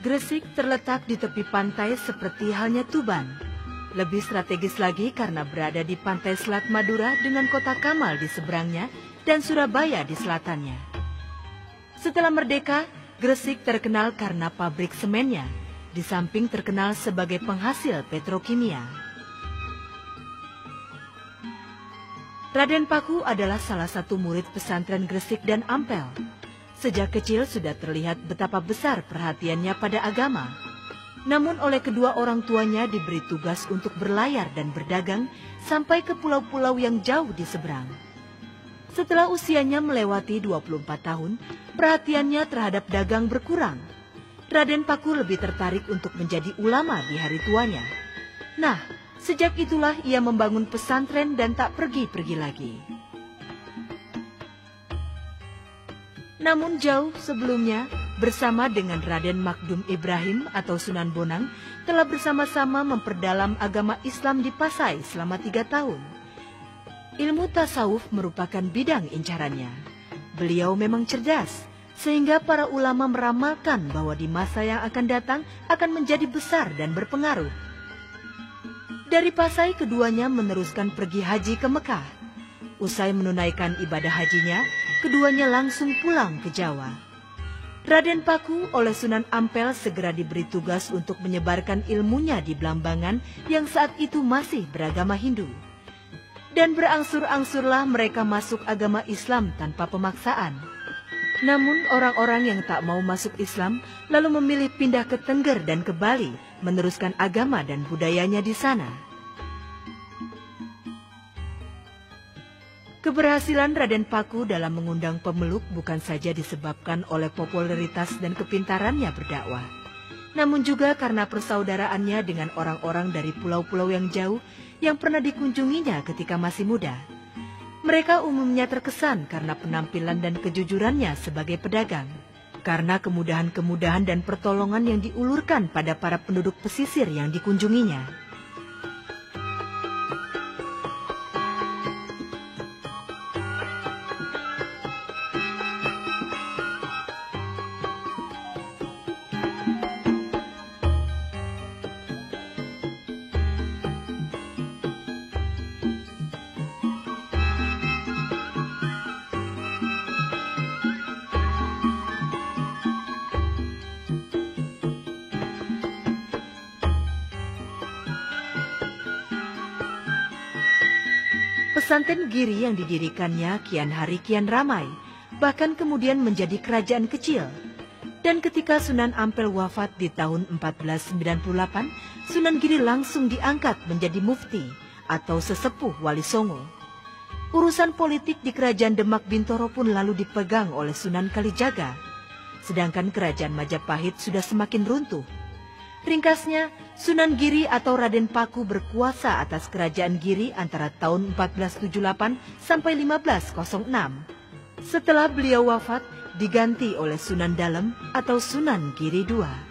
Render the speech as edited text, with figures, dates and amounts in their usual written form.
Gresik terletak di tepi pantai seperti halnya Tuban. Lebih strategis lagi karena berada di pantai Selat Madura dengan kota Kamal di seberangnya dan Surabaya di selatannya. Setelah merdeka, Gresik terkenal karena pabrik semennya, di samping terkenal sebagai penghasil petrokimia. Raden Paku adalah salah satu murid pesantren Gresik dan Ampel. Sejak kecil sudah terlihat betapa besar perhatiannya pada agama. Namun oleh kedua orang tuanya diberi tugas untuk berlayar dan berdagang sampai ke pulau-pulau yang jauh di seberang. Setelah usianya melewati 24 tahun, perhatiannya terhadap dagang berkurang. Raden Paku lebih tertarik untuk menjadi ulama di hari tuanya. Nah, sejak itulah ia membangun pesantren dan tak pergi-pergi lagi. Namun jauh sebelumnya, bersama dengan Raden Makdum Ibrahim atau Sunan Bonang, telah bersama-sama memperdalam agama Islam di Pasai selama 3 tahun. Ilmu tasawuf merupakan bidang incarannya. Beliau memang cerdas, sehingga para ulama meramalkan bahwa di masa yang akan datang akan menjadi besar dan berpengaruh. Dari Pasai keduanya meneruskan pergi haji ke Mekah. Usai menunaikan ibadah hajinya, keduanya langsung pulang ke Jawa. Raden Paku oleh Sunan Ampel segera diberi tugas untuk menyebarkan ilmunya di Blambangan yang saat itu masih beragama Hindu. Dan berangsur-angsurlah mereka masuk agama Islam tanpa pemaksaan. Namun orang-orang yang tak mau masuk Islam lalu memilih pindah ke Tengger dan ke Bali, meneruskan agama dan budayanya di sana. Keberhasilan Raden Paku dalam mengundang pemeluk bukan saja disebabkan oleh popularitas dan kepintarannya berdakwah, namun juga karena persaudaraannya dengan orang-orang dari pulau-pulau yang jauh yang pernah dikunjunginya ketika masih muda. Mereka umumnya terkesan karena penampilan dan kejujurannya sebagai pedagang, karena kemudahan-kemudahan dan pertolongan yang diulurkan pada para penduduk pesisir yang dikunjunginya. Pesantren Giri yang didirikannya kian hari kian ramai, bahkan kemudian menjadi kerajaan kecil. Dan ketika Sunan Ampel wafat di tahun 1498, Sunan Giri langsung diangkat menjadi mufti atau sesepuh Wali Songo. Urusan politik di kerajaan Demak Bintoro pun lalu dipegang oleh Sunan Kalijaga, sedangkan kerajaan Majapahit sudah semakin runtuh. Ringkasnya, Sunan Giri atau Raden Paku berkuasa atas kerajaan Giri antara tahun 1478 sampai 1506. Setelah beliau wafat, diganti oleh Sunan Dalem atau Sunan Giri II.